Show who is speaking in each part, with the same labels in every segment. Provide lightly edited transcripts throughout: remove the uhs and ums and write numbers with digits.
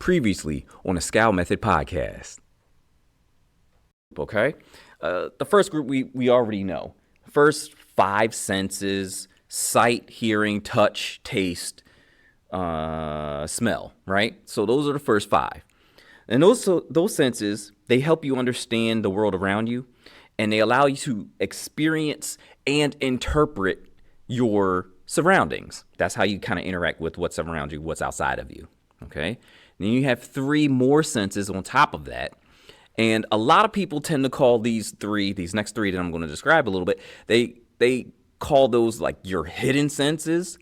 Speaker 1: Previously on the Scout Method podcast. Okay, the first group we already know. First 5 senses: sight, hearing, touch, taste, smell. Right. So those are the first 5, and those senses, they help you understand the world around you, and they allow you to experience and interpret your surroundings. That's how you kind of interact with what's around you, what's outside of you. Okay. Then you have 3 more senses on top of that. And a lot of people tend to call these next 3 that I'm going to describe a little bit, they call those like your hidden senses.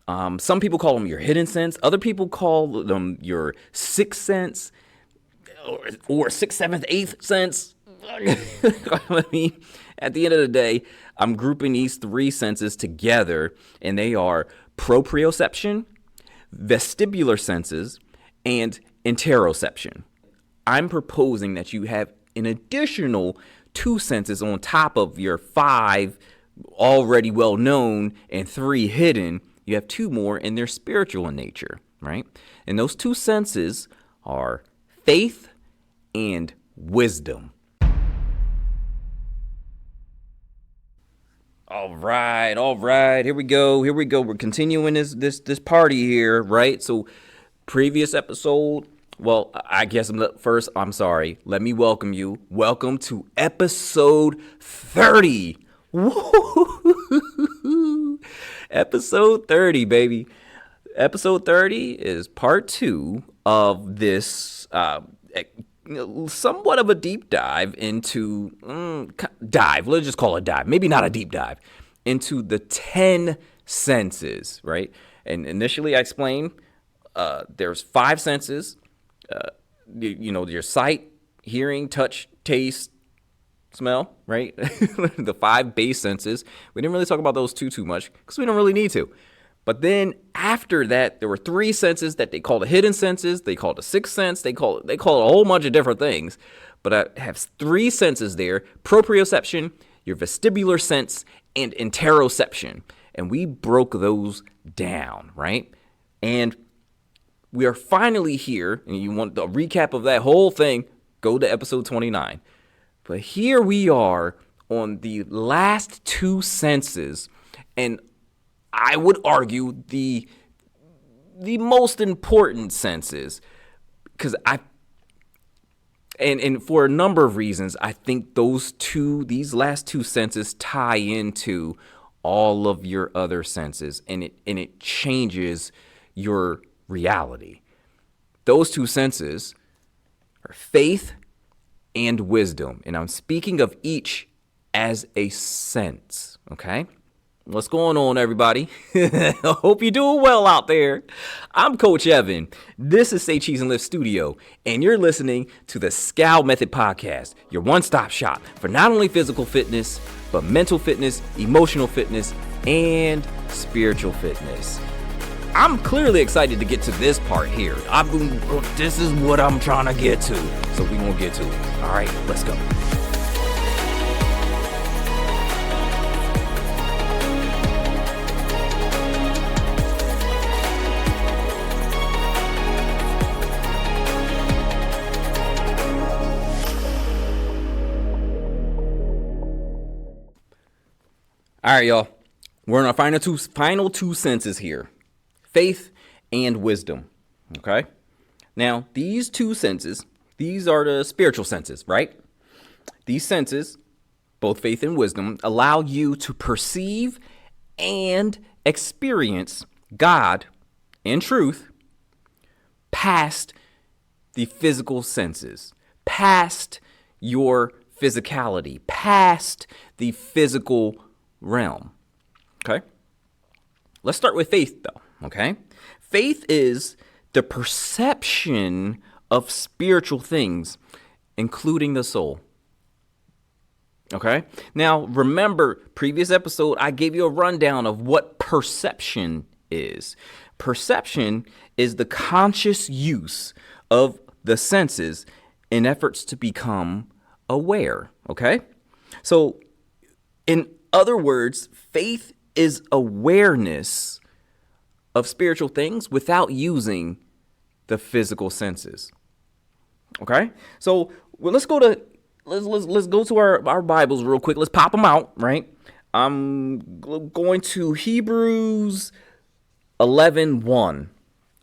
Speaker 1: Some people call them your hidden sense. Other people call them your 6th sense or 6th, 7th, 8th sense. I mean, at the end of the day, I'm grouping these 3 senses together, and they are proprioception, vestibular senses, and interoception. I'm proposing that you have an additional 2 senses on top of your 5 already well known and 3 hidden. You have 2 more, and they're spiritual in nature, right? And those 2 senses are faith and wisdom. All right. Here we go. We're continuing this party here, right? So previous episode, well, I guess first, I'm sorry. Let me welcome you. Welcome to episode 30. Woo! Episode 30, baby. Episode 30 is part 2 of this somewhat of a deep dive into let's just call it dive, maybe not a deep dive, into the 10 senses, right? And initially I explained there's 5 senses, your sight, hearing, touch, taste, smell, right? The 5 base senses. We didn't really talk about those too much because we don't really need to. But then after that, there were 3 senses that they call the hidden senses. They call it the 6th sense. They call it a whole bunch of different things. But I have 3 senses there: proprioception, your vestibular sense, and interoception. And we broke those down, right? And we are finally here. And you want a recap of that whole thing, go to episode 29. But here we are on the last 2 senses, and I would argue the most important senses, because and for a number of reasons, I think these last 2 senses tie into all of your other senses, and it changes your reality. Those 2 senses are faith and wisdom, and I'm speaking of each as a sense. Okay. What's going on, everybody? I hope you're doing well out there. I'm Coach Evan. This is Say Cheese and Lift Studio, and you're listening to the Scout Method podcast, your one-stop shop for not only physical fitness, but mental fitness, emotional fitness, and spiritual fitness. I'm clearly excited to get to this part here. This is what I'm trying to get to, so we're going to get to it. All right, let's go. All right, y'all. We're on our final two senses here: faith and wisdom. Okay. Now, these 2 senses, these are the spiritual senses, right? These senses, both faith and wisdom, allow you to perceive and experience God and truth past the physical senses, past your physicality, past the physical realm. Okay. Let's start with faith, though. Okay. Faith is the perception of spiritual things, including the soul. Okay. Now, remember, previous episode, I gave you a rundown of what perception is. Perception is the conscious use of the senses in efforts to become aware. Okay. So, in other words, faith is awareness of spiritual things without using the physical senses. Okay, so let's go to our Bibles real quick. Let's pop them out. Right, I'm going to Hebrews 11:1,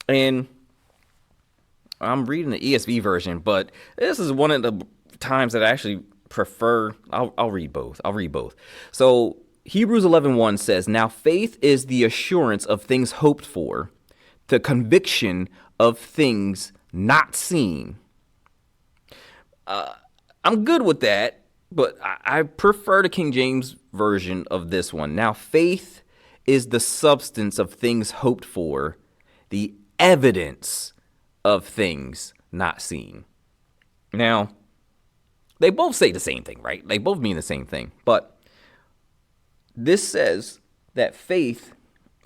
Speaker 1: and I'm reading the ESV version, but this is one of the times that I actually prefer. I'll read both. So Hebrews 11:1 says, "Now faith is the assurance of things hoped for, the conviction of things not seen." I'm good with that, but I prefer the King James version of this one. Now faith is the substance of things hoped for, the evidence of things not seen. Now, they both say the same thing, right? They both mean the same thing. But this says that faith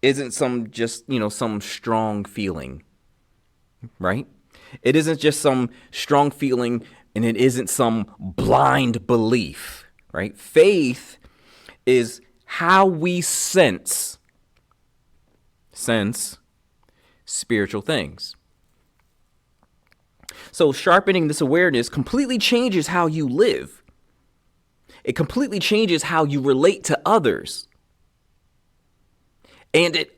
Speaker 1: isn't some strong feeling, right? It isn't just some strong feeling, and it isn't some blind belief, right? Faith is how we sense spiritual things. So sharpening this awareness completely changes how you live. It completely changes how you relate to others. And it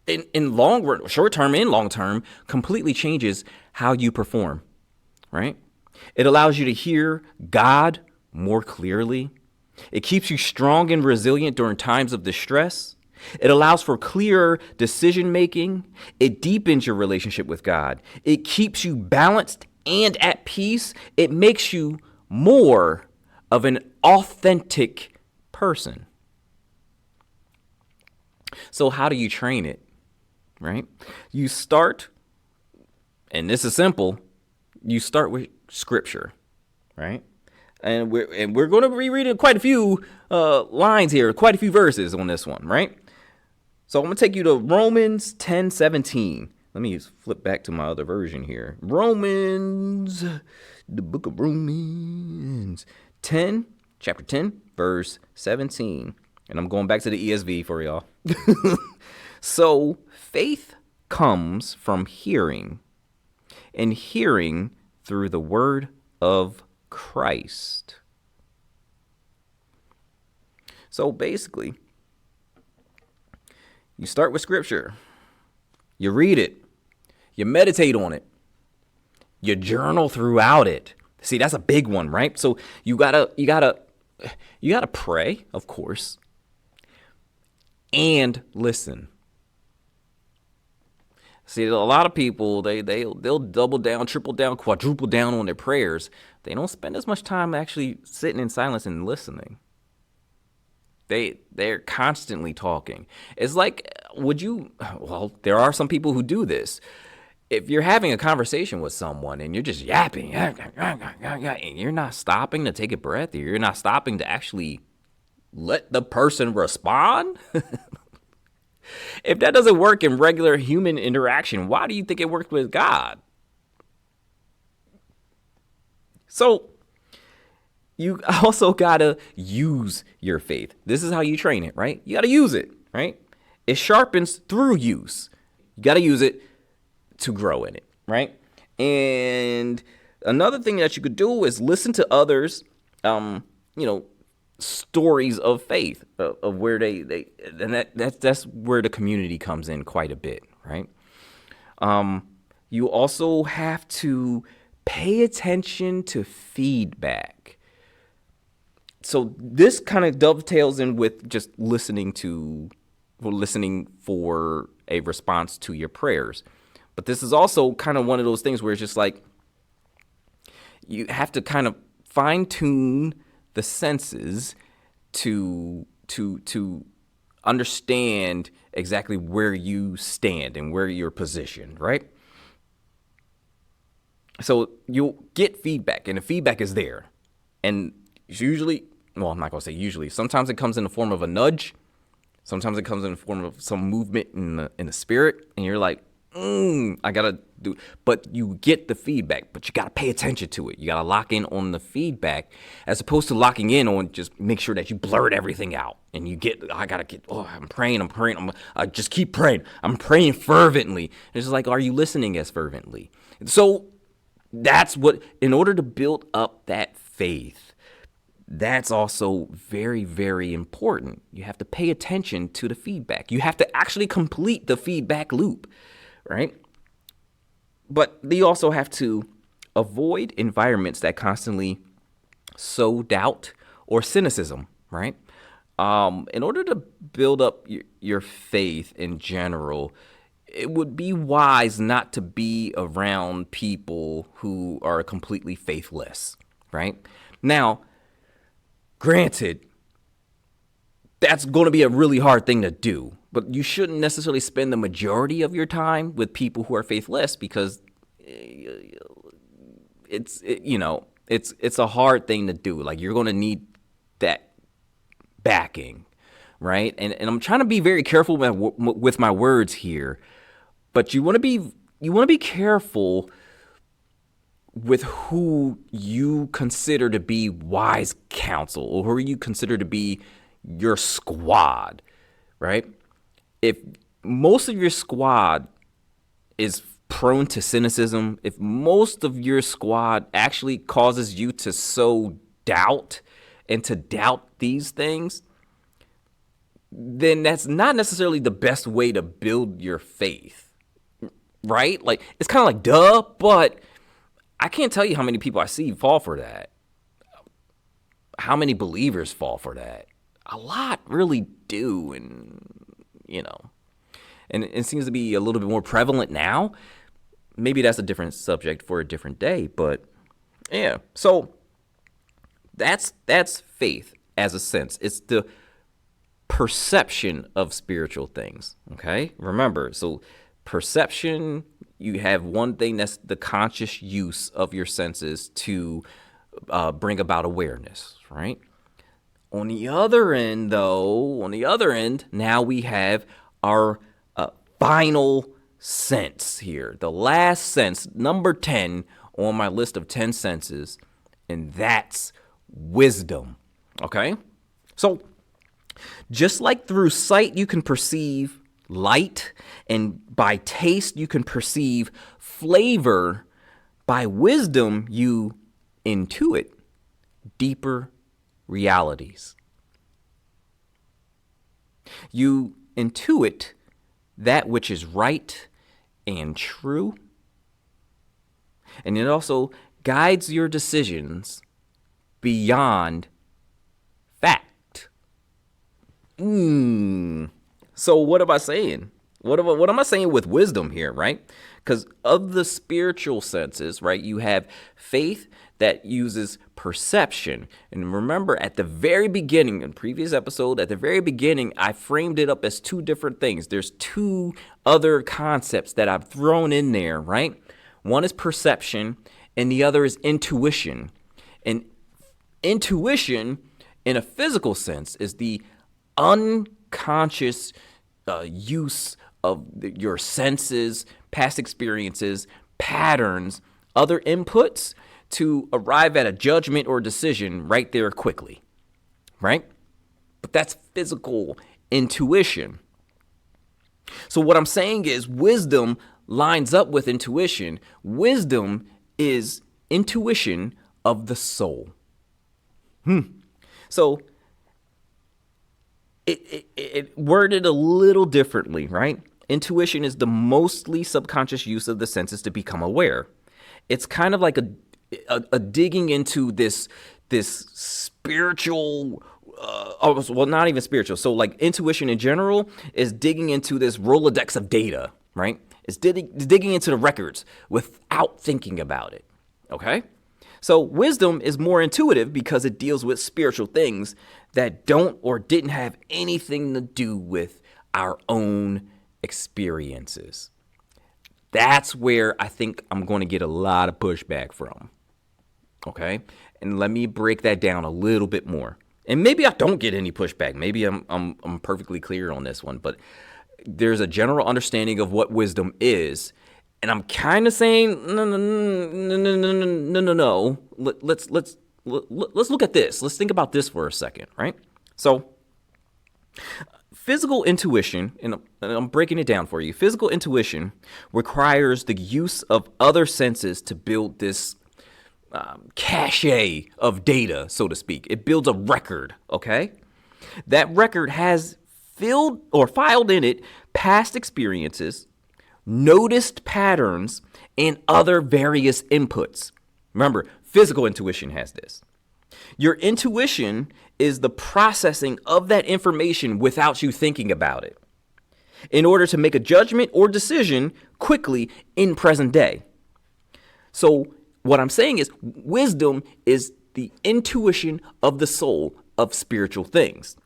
Speaker 1: in long run, short term and long term, completely changes how you perform, right? It allows you to hear God more clearly. It keeps you strong and resilient during times of distress. It allows for clearer decision making. It deepens your relationship with God. It keeps you balanced and at peace. It makes you more of an authentic person. So how do you train it, right? You start, and this is simple, you start with Scripture, right? And we're going to be reading quite a few lines here, quite a few verses on this one, right? So I'm going to take you to Romans 10:17. Let me flip back to my other version here. The book of Romans 10, chapter 10, verse 17. And I'm going back to the ESV for y'all. So faith comes from hearing, and hearing through the word of Christ. So basically, you start with Scripture. You read it. You meditate on it. You journal throughout it. See, that's a big one, right? So you gotta pray, of course, and listen. See, a lot of people, they'll double down, triple down, quadruple down on their prayers. They don't spend as much time actually sitting in silence and listening. They're constantly talking. It's like, there are some people who do this. If you're having a conversation with someone and you're just yapping, and you're not stopping to take a breath, or you're not stopping to actually let the person respond, if that doesn't work in regular human interaction, why do you think it worked with God? So you also got to use your faith. This is how you train it, right? You got to use it, right? It sharpens through use. You got to use it to grow in it, right? And another thing that you could do is listen to others, stories of faith, of where that's where the community comes in quite a bit, right? You also have to pay attention to feedback. So this kind of dovetails in with just listening for a response to your prayers. But this is also kind of one of those things where it's just like you have to kind of fine tune the senses to understand exactly where you stand and where you're positioned, right? So you'll get feedback, and the feedback is there. And it's usually, well, I'm not going to say usually. Sometimes it comes in the form of a nudge. Sometimes it comes in the form of some movement in the spirit. And you're like, I gotta do, but you get the feedback, but you gotta pay attention to it. You gotta lock in on the feedback as opposed to locking in on just make sure that you blurt everything out and you get, I'm praying, I just keep praying. I'm praying fervently. It's just like, are you listening as fervently? So that's what, in order to build up that faith, that's also very, very important. You have to pay attention to the feedback. You have to actually complete the feedback loop, right? But you also have to avoid environments that constantly sow doubt or cynicism, right? In order to build up your faith in general, it would be wise not to be around people who are completely faithless, right? Now, granted, that's going to be a really hard thing to do, but you shouldn't necessarily spend the majority of your time with people who are faithless because it's a hard thing to do. Like, you're going to need that backing, right? And I'm trying to be very careful with my words here, but you want to be careful with who you consider to be wise counsel or who you consider to be your squad, right? If most of your squad is prone to cynicism, if most of your squad actually causes you to sow doubt and to doubt these things, then that's not necessarily the best way to build your faith, right? Like, it's kind of like, duh, but I can't tell you how many people I see fall for that. How many believers fall for that? A lot really do. And it seems to be a little bit more prevalent now. Maybe that's a different subject for a different day, but yeah. So that's faith as a sense. It's the perception of spiritual things, okay? Remember, so perception, you have one thing that's the conscious use of your senses to bring about awareness, right? On the other end, now we have our final sense here. The last sense, number 10 on my list of 10 senses, and that's wisdom, okay? So just like through sight you can perceive light, and by taste you can perceive flavor, by wisdom you intuit deeper realities. You intuit that which is right and true, and it also guides your decisions beyond fact. So what am I saying? What am I saying with wisdom here, right? Because of the spiritual senses, right, you have faith that uses perception. And remember, at the very beginning, in the previous episode, at the very beginning, I framed it up as two different things. There's two other concepts that I've thrown in there, right? One is perception, and the other is intuition. And intuition, in a physical sense, is the unconscious use of your senses, past experiences, patterns, other inputs to arrive at a judgment or decision right there quickly, right? But that's physical intuition. So what I'm saying is wisdom lines up with intuition. Wisdom is intuition of the soul. So it worded a little differently, right? Intuition is the mostly subconscious use of the senses to become aware. It's kind of like a digging into this spiritual, well, not even spiritual. So like intuition in general is digging into this Rolodex of data, right? It's digging into the records without thinking about it, okay? So wisdom is more intuitive because it deals with spiritual things that don't or didn't have anything to do with our own experiences. That's where I think I'm going to get a lot of pushback from. Okay? And let me break that down a little bit more. And maybe I don't get any pushback. Maybe I'm perfectly clear on this one, but there's a general understanding of what wisdom is. And I'm kind of saying, no. Let's look at this. Let's think about this for a second, right? So physical intuition, and I'm breaking it down for you. Physical intuition requires the use of other senses to build this cache of data, so to speak. It builds a record, okay? That record has filed in it past experiences, noticed patterns, and other various inputs. Remember, physical intuition has this. Your intuition is the processing of that information without you thinking about it in order to make a judgment or decision quickly in present day. So what I'm saying is wisdom is the intuition of the soul of spiritual things,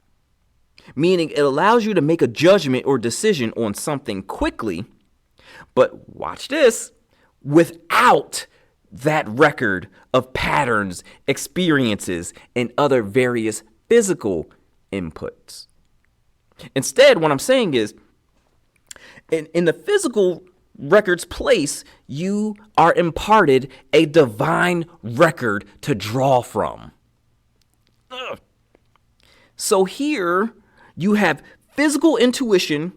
Speaker 1: meaning it allows you to make a judgment or decision on something quickly, but watch this, without that record of patterns, experiences, and other various physical inputs. Instead, what I'm saying is, in the physical record's place, you are imparted a divine record to draw from. So here, you have physical intuition,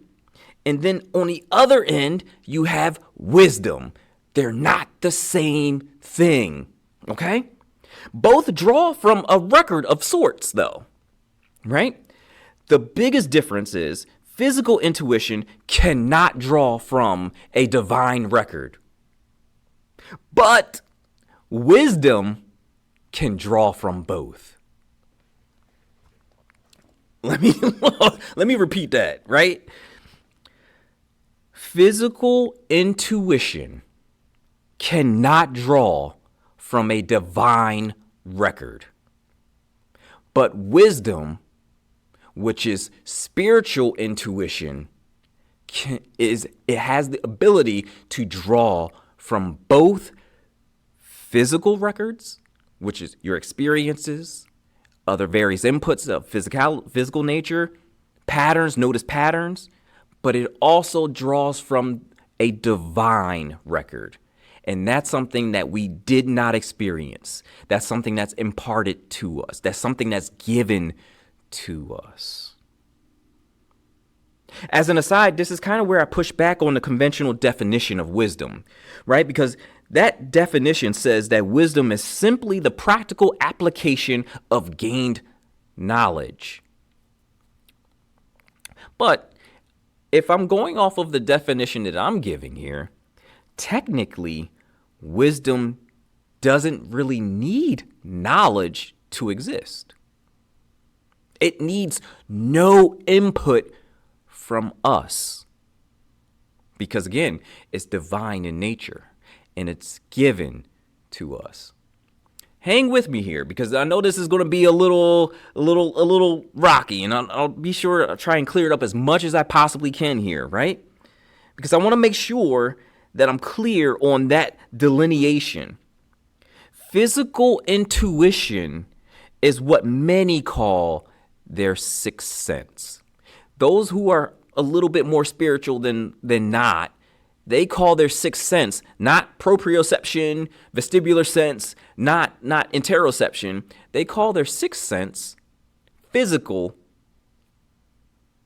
Speaker 1: and then on the other end, you have wisdom. They're not the same thing, okay? Both draw from a record of sorts, though, right? The biggest difference is physical intuition cannot draw from a divine record, but wisdom can draw from both. Let me repeat that, right? Physical intuition cannot draw from a divine record, but wisdom, which is spiritual intuition, it has the ability to draw from both physical records, which is your experiences, other various inputs of physical nature, patterns, notice patterns, but it also draws from a divine record. And that's something that we did not experience. That's something that's imparted to us. That's something that's given to us. As an aside, this is kind of where I push back on the conventional definition of wisdom, right? Because that definition says that wisdom is simply the practical application of gained knowledge. But if I'm going off of the definition that I'm giving here, technically, wisdom doesn't really need knowledge to exist. It needs no input from us. Because again, it's divine in nature and it's given to us. Hang with me here because I know this is going to be a little rocky, and I'll be sure to try and clear it up as much as I possibly can here, right? Because I want to make sure that I'm clear on that delineation. Physical intuition is what many call their sixth sense. Those who are a little bit more spiritual than not, they call their sixth sense not proprioception, vestibular sense, not interoception. They call their sixth sense physical,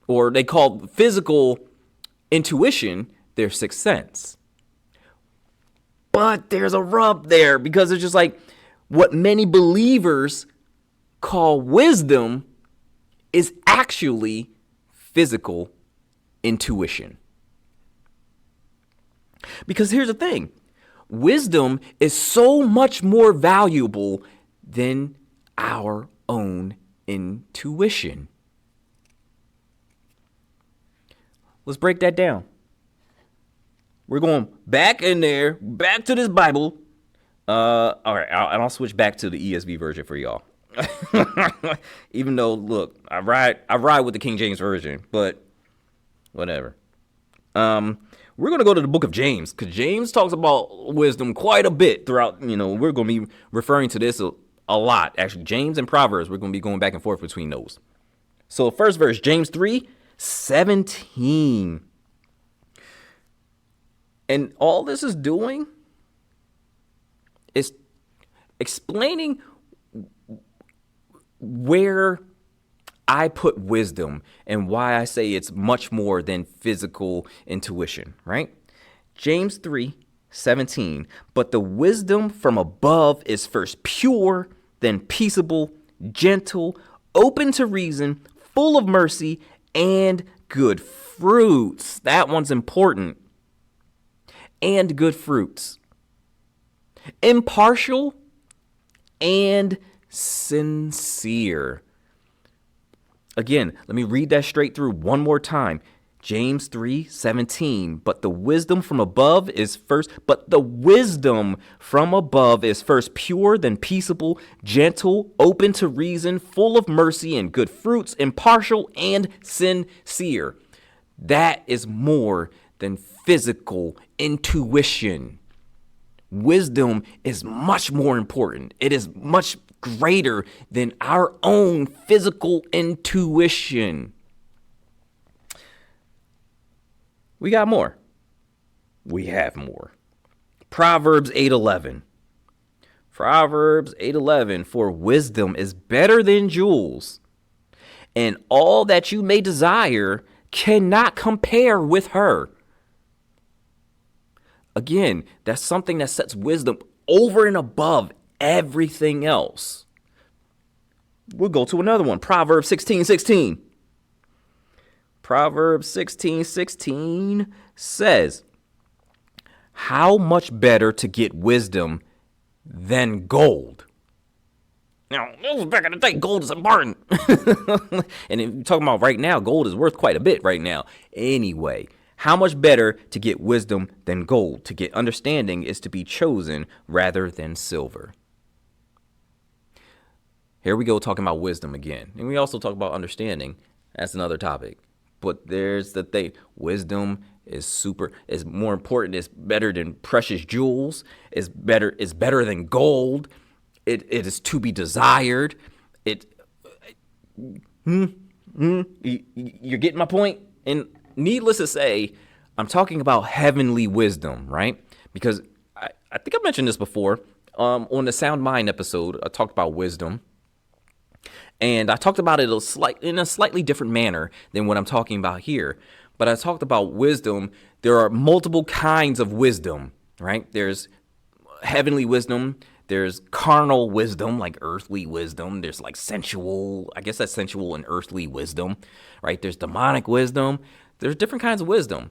Speaker 1: or they call physical intuition their sixth sense. But there's a rub there because it's just like what many believers call wisdom is actually physical intuition. Because here's the thing, wisdom is so much more valuable than our own intuition. Let's break that down. We're going back in there, back to this Bible. All right, I'll switch back to the ESV version for y'all. Even though, look, I ride with the King James version, but whatever. We're going to go to the book of James, because James talks about wisdom quite a bit throughout, we're going to be referring to this a lot. Actually, James and Proverbs, we're going to be going back and forth between those. So first verse, James 3:17. And all this is doing is explaining where I put wisdom and why I say it's much more than physical intuition, right? James 3:17. But the wisdom from above is first pure, then peaceable, gentle, open to reason, full of mercy and good fruits. That one's important. And good fruits. Impartial and sincere. Again, let me read that straight through one more time. James 3:17. But the wisdom from above is first pure, then peaceable, gentle, open to reason, full of mercy and good fruits, impartial and sincere. That is more than physical intuition. Wisdom is much more important. It is much greater than our own physical intuition. We got more. We have more. Proverbs 8:11. Proverbs 8:11. For wisdom is better than jewels, and all that you may desire cannot compare with her. Again, that's something that sets wisdom over and above everything else. We'll go to another one. Proverbs 16:16. Proverbs 16:16 says, how much better to get wisdom than gold. Now, this was back in the day, gold is important. And if you're talking about right now, gold is worth quite a bit right now. Anyway, how much better to get wisdom than gold? To get understanding is to be chosen rather than silver. Here we go talking about wisdom again. And we also talk about understanding. That's another topic. But there's the thing. Wisdom is more important. It's better than precious jewels. It's better than gold. It is to be desired. You're getting my point? And needless to say, I'm talking about heavenly wisdom, right? Because I think I mentioned this before on the Sound Mind episode. I talked about wisdom. And I talked about it in a slightly different manner than what I'm talking about here. But I talked about wisdom. There are multiple kinds of wisdom, right? There's heavenly wisdom. There's carnal wisdom, like earthly wisdom. There's like sensual, I guess that's sensual and earthly wisdom, right? There's demonic wisdom. There's different kinds of wisdom.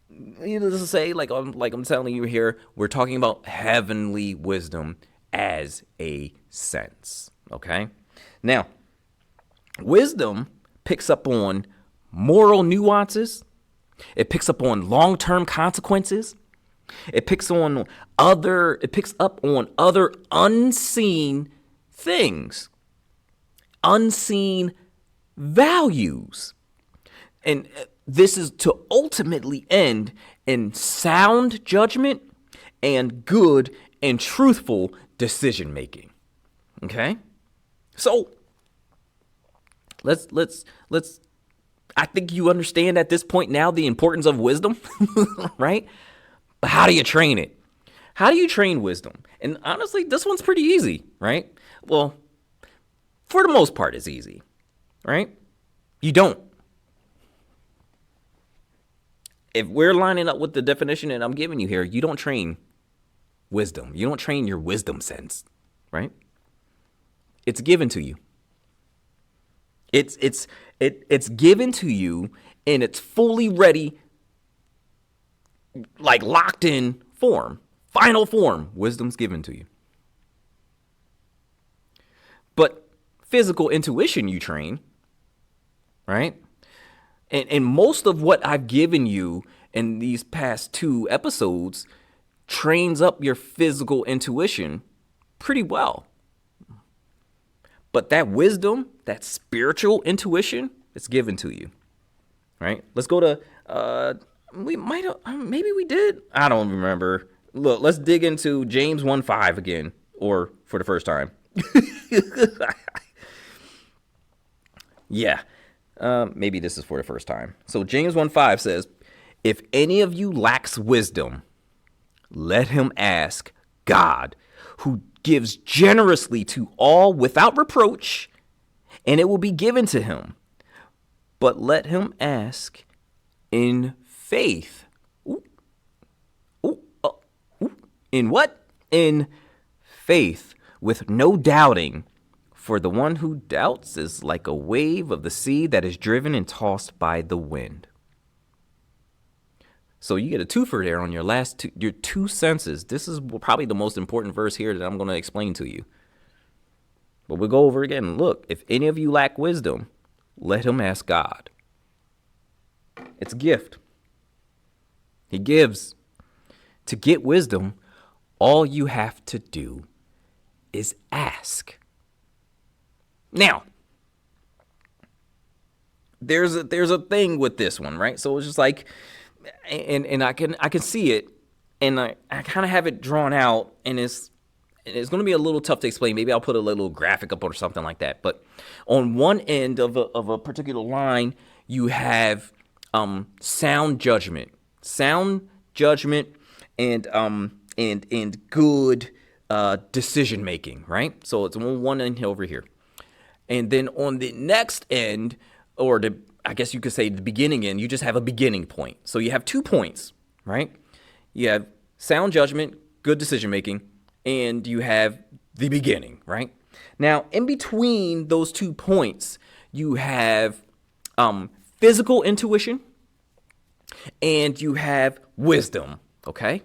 Speaker 1: Needless to say, like I'm telling you here, we're talking about heavenly wisdom as a sense, okay? Now, wisdom picks up on moral nuances. It picks up on long-term consequences. It picks up on other unseen things, unseen values. And this is to ultimately end in sound judgment and good and truthful decision making. Okay? So let's I think you understand at this point now the importance of wisdom, right? But how do you train it? How do you train wisdom? And honestly, this one's pretty easy, right? Well, for the most part, it's easy, right? You don't. If we're lining up with the definition that I'm giving you here, you don't train wisdom. You don't train your wisdom sense, right? It's given to you. It's given to you in its fully ready, like locked in form, final form. Wisdom's given to you. But physical intuition you train, right? And most of what I've given you in these past 2 episodes trains up your physical intuition pretty well. But that wisdom, that spiritual intuition, it's given to you, right? Let's go to, maybe we did. I don't remember. Look, let's dig into James 1:5 again, or for the first time. Yeah. Maybe this is for the first time. So James 1:5 says, if any of you lacks wisdom, let him ask God, who gives generously to all without reproach, and it will be given to him. But let him ask in faith. Ooh, ooh, ooh. In what? In faith, with no doubting. For the one who doubts is like a wave of the sea that is driven and tossed by the wind. So you get a twofer there on your two senses. This is probably the most important verse here that I'm going to explain to you. But we'll go over again. Look, if any of you lack wisdom, let him ask God. It's a gift. He gives. To get wisdom, all you have to do is ask. Now, there's a thing with this one, right? So it's just like, and I can see it, and I kind of have it drawn out, and it's going to be a little tough to explain. Maybe I'll put a little graphic up or something like that. But on one end of a particular line, you have sound judgment, and good decision making, right? So it's on one end over here. And then on the next end, or I guess you could say the beginning end, you just have a beginning point. So you have 2 points, right? You have sound judgment, good decision making, and you have the beginning, right? Now, in between those 2 points, you have physical intuition and you have wisdom, okay?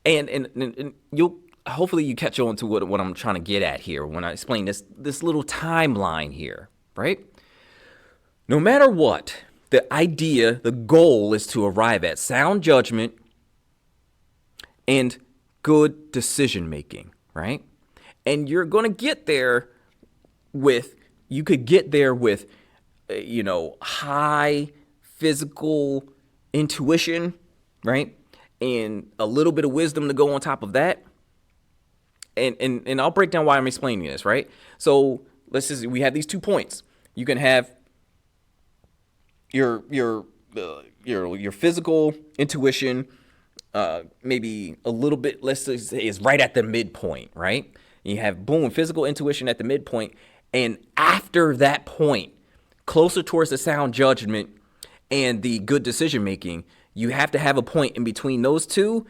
Speaker 1: And you'll hopefully you catch on to what I'm trying to get at here when I explain this little timeline here, right? No matter what, the goal is to arrive at sound judgment and good decision making, right? And you're going to get there with high physical intuition, right? And a little bit of wisdom to go on top of that. And I'll break down why I'm explaining this, right? So we have these 2 points. You can have your physical intuition, maybe a little bit, let's say is right at the midpoint, right? You have physical intuition at the midpoint, and after that point, closer towards the sound judgment and the good decision making, you have to have a point in between those two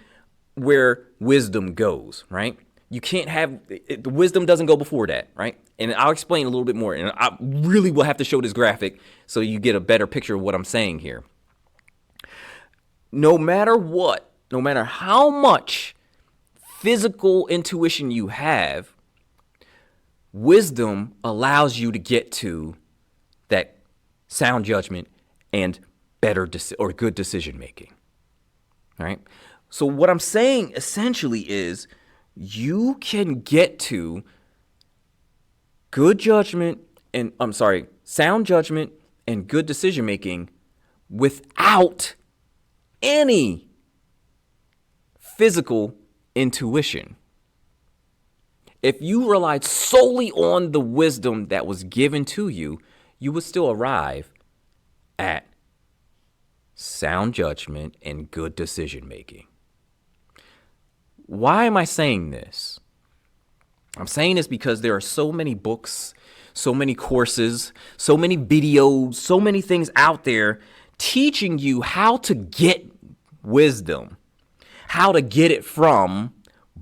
Speaker 1: where wisdom goes, right? You can't have the wisdom doesn't go before that, right? And I'll explain a little bit more. And I really will have to show this graphic so you get a better picture of what I'm saying here. No matter what, no matter how much physical intuition you have, wisdom allows you to get to that sound judgment and good decision making. All right. So what I'm saying essentially is you can get to sound judgment and good decision making without any physical intuition. If you relied solely on the wisdom that was given to you, you would still arrive at sound judgment and good decision making. Why am I saying this? I'm saying this because there are so many books, so many courses, so many videos, so many things out there teaching you how to get wisdom, how to get it from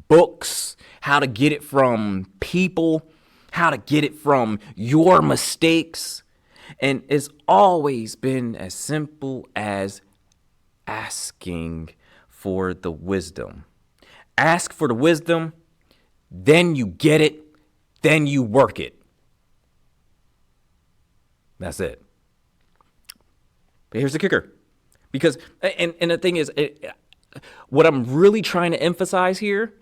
Speaker 1: books, how to get it from people, how to get it from your mistakes. And it's always been as simple as asking for the wisdom. Ask for the wisdom, then you get it, then you work it. That's it. But here's the kicker. Because, and the thing is, what I'm really trying to emphasize here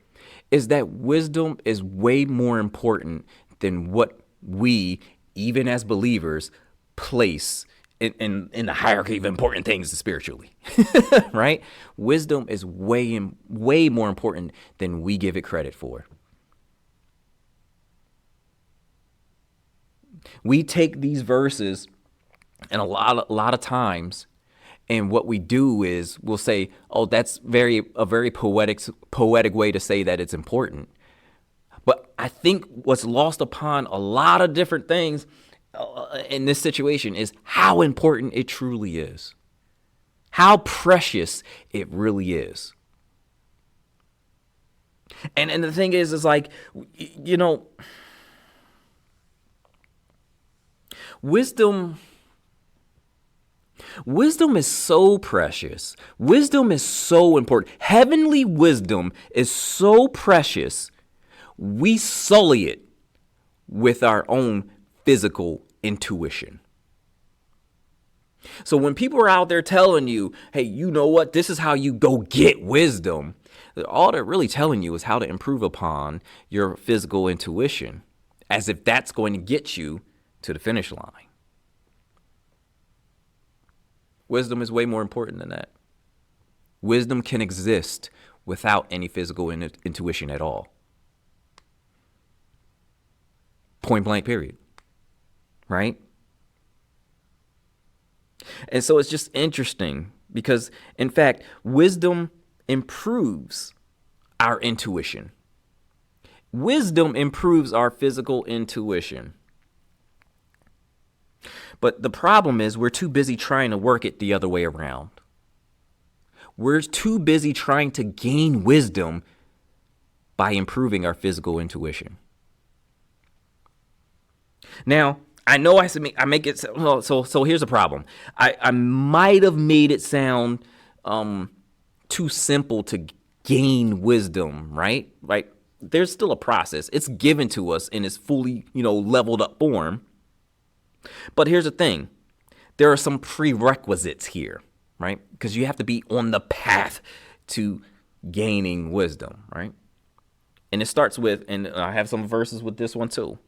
Speaker 1: is that wisdom is way more important than what we, even as believers, place in the hierarchy of important things spiritually, right? Wisdom is way more important than we give it credit for. We take these verses and a lot of times, And what we do is we'll say, oh, that's a very poetic way to say that it's important. But I think what's lost upon a lot of different things in this situation is how important it truly is. How precious it really is. And the thing is like, wisdom is so precious. Wisdom is so important. Heavenly wisdom is so precious. We sully it with our own physical intuition. So when people are out there telling you, hey, you know what? This is how you go get wisdom. All they're really telling you is how to improve upon your physical intuition, as if that's going to get you to the finish line. Wisdom is way more important than that. Wisdom can exist without any physical intuition at all. Point blank, period. Right? And so it's just interesting because, in fact, wisdom improves our intuition. Wisdom improves our physical intuition. But the problem is we're too busy trying to work it the other way around. We're too busy trying to gain wisdom by improving our physical intuition. Now, I know I make it so here's the problem. I might have made it sound too simple to gain wisdom, right? Right? There's still a process. It's given to us in its fully, leveled up form. But here's the thing. There are some prerequisites here, right? Because you have to be on the path to gaining wisdom, right? And it starts with, and I have some verses with this one too.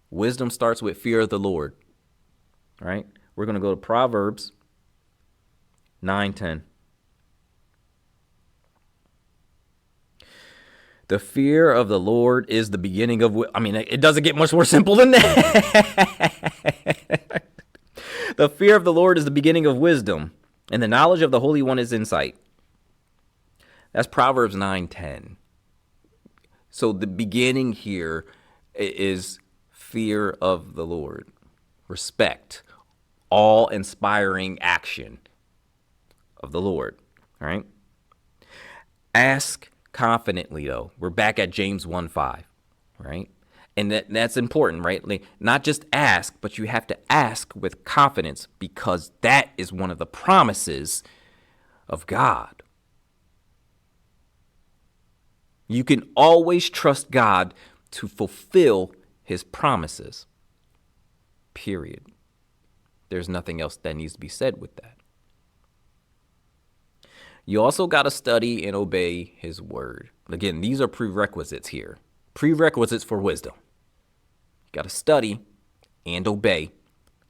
Speaker 1: Wisdom starts with fear of the Lord, right? We're going to go to Proverbs 9:10. The fear of the Lord is the beginning of it doesn't get much more simple than that. The fear of the Lord is the beginning of wisdom, and the knowledge of the Holy One is insight. That's Proverbs 9:10. So the beginning here is fear of the Lord, respect, awe-inspiring action of the Lord, all right? Ask confidently, though. We're back at James 1:5, right? And that's important, right? Like, not just ask, but you have to ask with confidence, because that is one of the promises of God. You can always trust God to fulfill his promises, period. There's nothing else that needs to be said with that. You also got to study and obey his word. Again, these are prerequisites here. Prerequisites for wisdom. You got to study and obey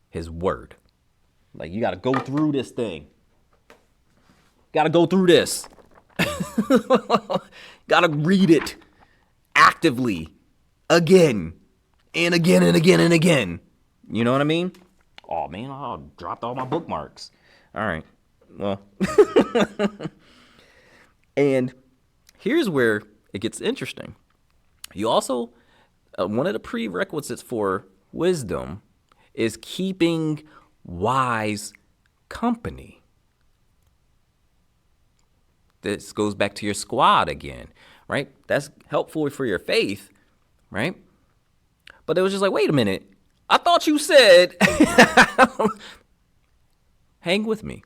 Speaker 1: his word. Like, you got to go through this thing. Got to go through this. Got to read it actively again and again and again and again. You know what I mean? Oh, man, I dropped all my bookmarks. All right. Well, and here's where it gets interesting. You also, one of the prerequisites for wisdom is keeping wise company. This goes back to your squad again, right? That's helpful for your faith, right? But it was just like, wait a minute. I thought you said, hang with me.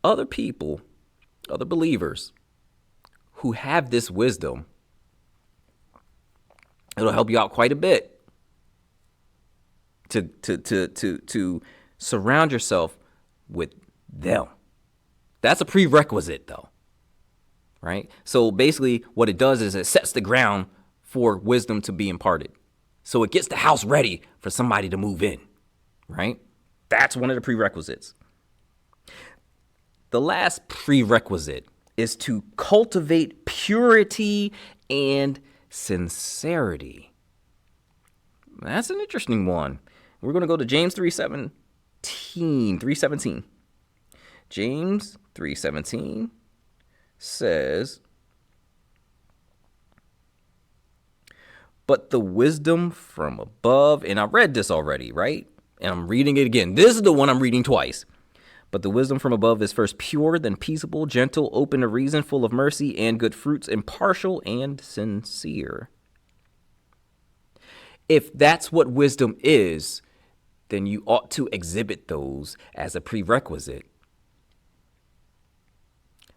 Speaker 1: Other people, other believers who have this wisdom, it'll help you out quite a bit to surround yourself with them. That's a prerequisite, though, right? So basically what it does is it sets the ground for wisdom to be imparted. So it gets the house ready for somebody to move in, right? That's one of the prerequisites. The last prerequisite is to cultivate purity and sincerity. That's an interesting one. We're going to go to James 3:17. James 3:17 says, but the wisdom from above, and I read this already, right? And I'm reading it again. This is the one I'm reading twice. But the wisdom from above is first pure, then peaceable, gentle, open to reason, full of mercy and good fruits, impartial and sincere. If that's what wisdom is, then you ought to exhibit those as a prerequisite,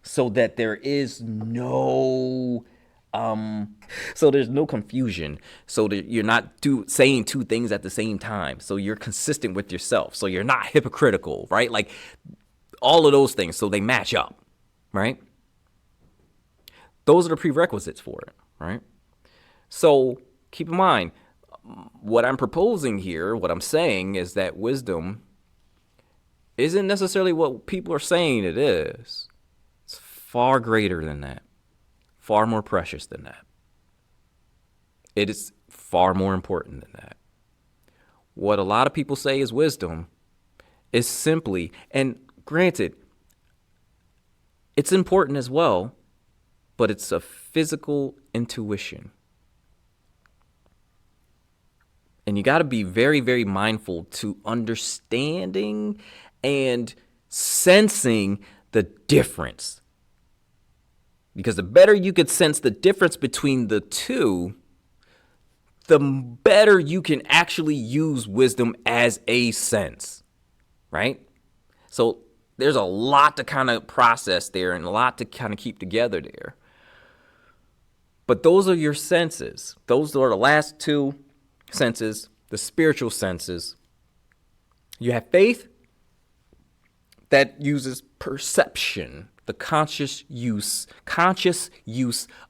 Speaker 1: so that there is no there's no confusion, so that you're not saying two things at the same time, so you're consistent with yourself, so you're not hypocritical, right? Like all of those things, so they match up, right? Those are the prerequisites for it, right? So keep in mind, what I'm proposing here, what I'm saying is that wisdom isn't necessarily what people are saying it is. It's far greater than that, far more precious than that. It is far more important than that. What a lot of people say is wisdom is simply, and granted, it's important as well, but it's a physical intuition. And you got to be very, very mindful to understanding and sensing the difference. Because the better you could sense the difference between the two, the better you can actually use wisdom as a sense, right? So there's a lot to kind of process there and a lot to kind of keep together there. But those are your senses. Those are the last two senses, the spiritual senses. You have faith that uses perception, the conscious use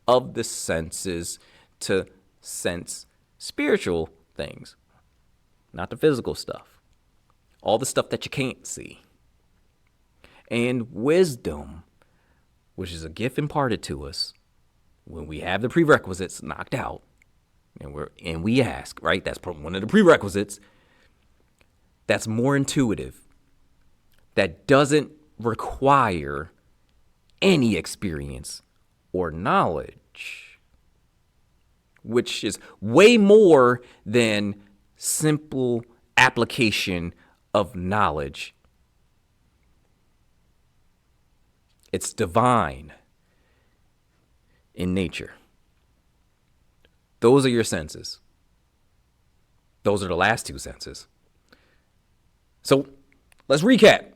Speaker 1: of the senses to sense spiritual things, not the physical stuff, all the stuff that you can't see. And wisdom, which is a gift imparted to us when we have the prerequisites knocked out, and we ask, right? That's one of the prerequisites. That's more intuitive. That doesn't require any experience or knowledge, which is way more than simple application of knowledge. It's divine in nature. Those are your senses. Those are the last two senses. So let's recap.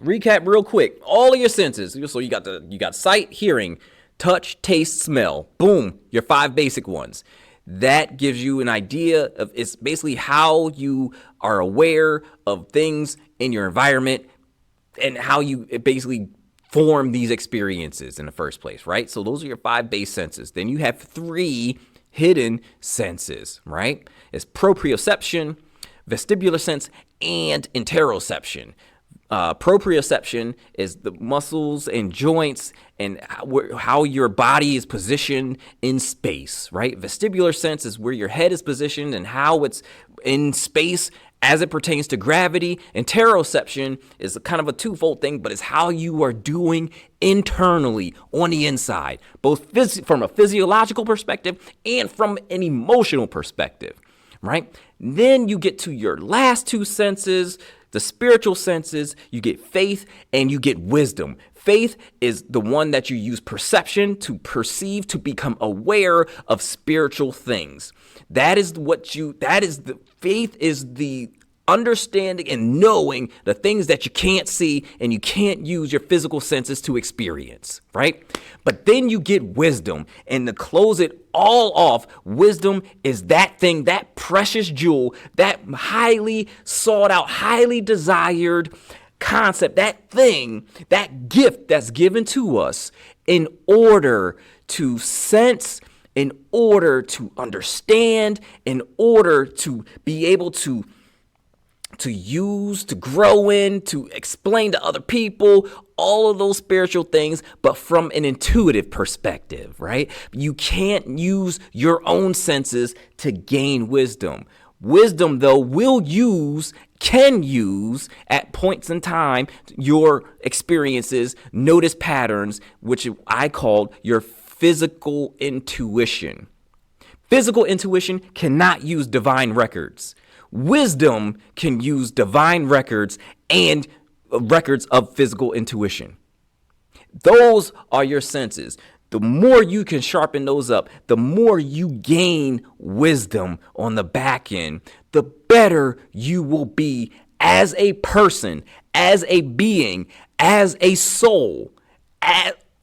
Speaker 1: Recap real quick. All of your senses. So you got sight, hearing, touch, taste, smell. Boom. Your 5 basic ones. That gives you an idea of, it's basically how you are aware of things in your environment and how you basically form these experiences in the first place, right? So those are your 5 base senses. Then you have 3 hidden senses, right? It's proprioception, vestibular sense, and interoception. Proprioception is the muscles and joints and how your body is positioned in space, right? Vestibular sense is where your head is positioned and how it's in space as it pertains to gravity. Interoception is kind of a twofold thing, but it's how you are doing internally on the inside, both from a physiological perspective and from an emotional perspective, right? Then you get to your last 2 senses, the spiritual senses. You get faith and you get wisdom. Faith is the one that you use perception to perceive, to become aware of spiritual things. Faith is the understanding and knowing the things that you can't see and you can't use your physical senses to experience, right? But then you get wisdom, and to close it all off, wisdom is that thing, that precious jewel, that highly sought out, highly desired concept, that thing, that gift that's given to us in order to sense, in order to understand, in order to be able to use, to grow in, to explain to other people, all of those spiritual things, but from an intuitive perspective, right? You can't use your own senses to gain wisdom. Wisdom, though, can use at points in time your experiences, notice patterns, which I called your physical intuition. Physical intuition cannot use divine records. Wisdom can use divine records and records of physical intuition. Those are your senses. The more you can sharpen those up, the more you gain wisdom on the back end, the better you will be as a person, as a being, as a soul,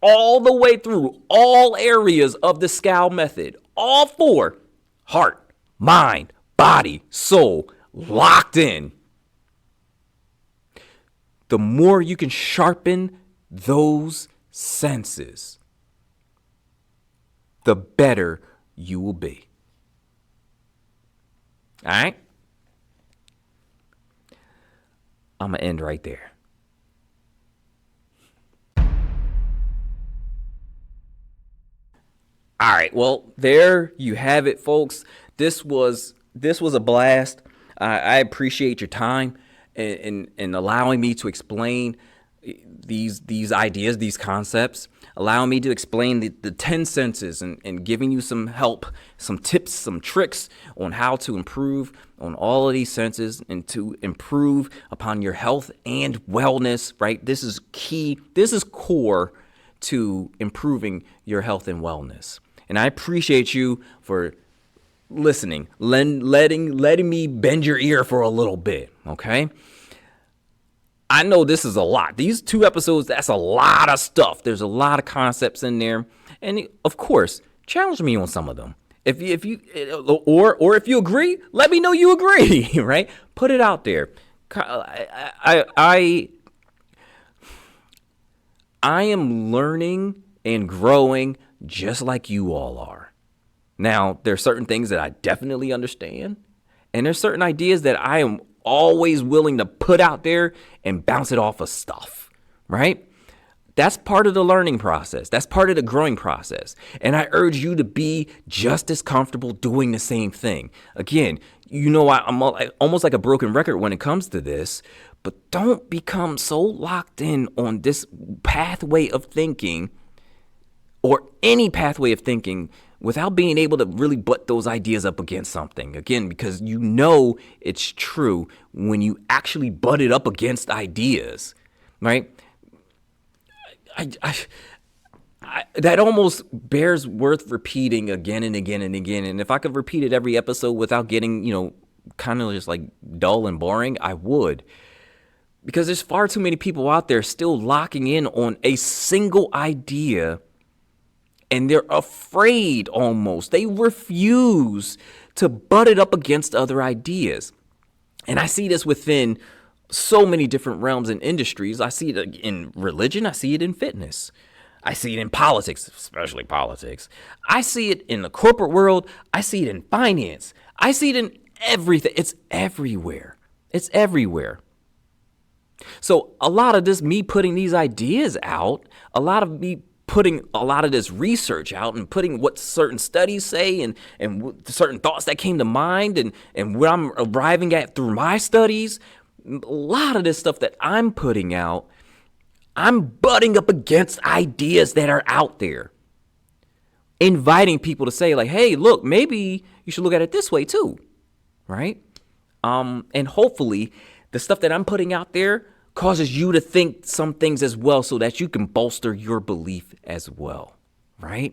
Speaker 1: all the way through all areas of the Scowl method. All four: heart, mind, body, soul, locked in. The more you can sharpen those senses, the better you will be. All right? I'm going to end right there. All right, well, there you have it, folks. This was a blast. I appreciate your time and allowing me to explain these ideas, these concepts, allowing me to explain the 10 senses and giving you some help, some tips, some tricks on how to improve on all of these senses and to improve upon your health and wellness, right? This is key. This is core to improving your health and wellness. And I appreciate you for listening, letting me bend your ear for a little bit, okay? I know this is a lot. These 2 episodes, that's a lot of stuff. There's a lot of concepts in there. And of course, challenge me on some of them. If you if you agree, let me know you agree, right? Put it out there. I am learning and growing just like you all are. Now, there's certain things that I definitely understand, and there's certain ideas that I am always willing to put out there and bounce it off of stuff, right? That's part of the learning process. That's part of the growing process. And I urge you to be just as comfortable doing the same thing. Again, you know, I'm almost like a broken record when it comes to this, but don't become so locked in on this pathway of thinking or any pathway of thinking without being able to really butt those ideas up against something. Again, because you know it's true when you actually butt it up against ideas, right? That almost bears worth repeating again and again and again. And if I could repeat it every episode without getting, kind of just like dull and boring, I would. Because there's far too many people out there still locking in on a single idea, and they're afraid almost. They refuse to butt it up against other ideas. And I see this within so many different realms and industries. I see it in religion. I see it in fitness. I see it in politics, especially politics. I see it in the corporate world. I see it in finance. I see it in everything. It's everywhere. It's everywhere. So a lot of this, me putting these ideas out, a lot of me putting a lot of this research out and putting what certain studies say and certain thoughts that came to mind and what I'm arriving at through my studies, a lot of this stuff that I'm putting out, I'm butting up against ideas that are out there. Inviting people to say like, hey, look, maybe you should look at it this way too, right? And hopefully the stuff that I'm putting out there causes you to think some things as well so that you can bolster your belief as well, right?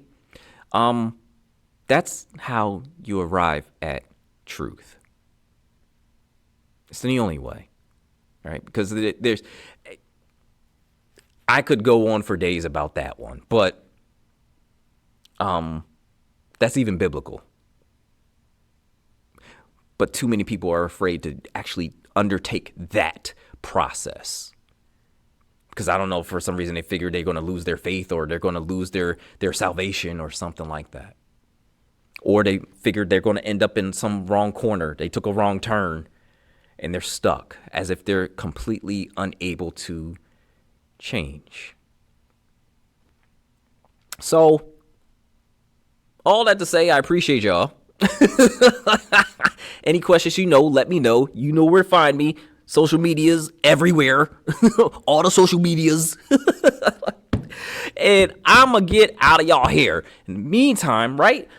Speaker 1: That's how you arrive at truth. It's the only way, right? Because I could go on for days about that one, but that's even biblical. But too many people are afraid to actually undertake that process. Because I don't know, for some reason they figure they're going to lose their faith or they're going to lose their salvation or something like that. Or they figured they're going to end up in some wrong corner. They took a wrong turn and they're stuck as if they're completely unable to change. So, all that to say, I appreciate y'all. Any questions, let me know. You know where to find me. social medias everywhere, all the social medias. And I'm going to get out of y'all hair. In the meantime, right,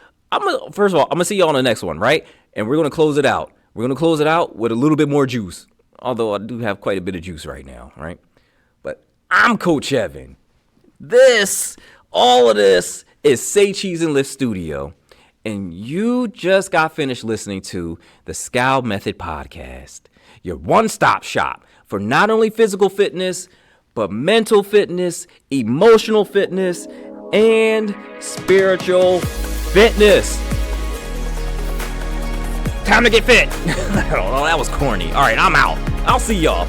Speaker 1: first of all, I'm going to see y'all on the next one, right? And we're going to close it out. We're going to close it out with a little bit more juice. Although I do have quite a bit of juice right now, right? But I'm Coach Evan. All of this is Say Cheese and Lift Studio. And you just got finished listening to the Scowl Method Podcast, your one-stop shop for not only physical fitness, but mental fitness, emotional fitness, and spiritual fitness. Time to get fit. Oh, that was corny. All right, I'm out. I'll see y'all.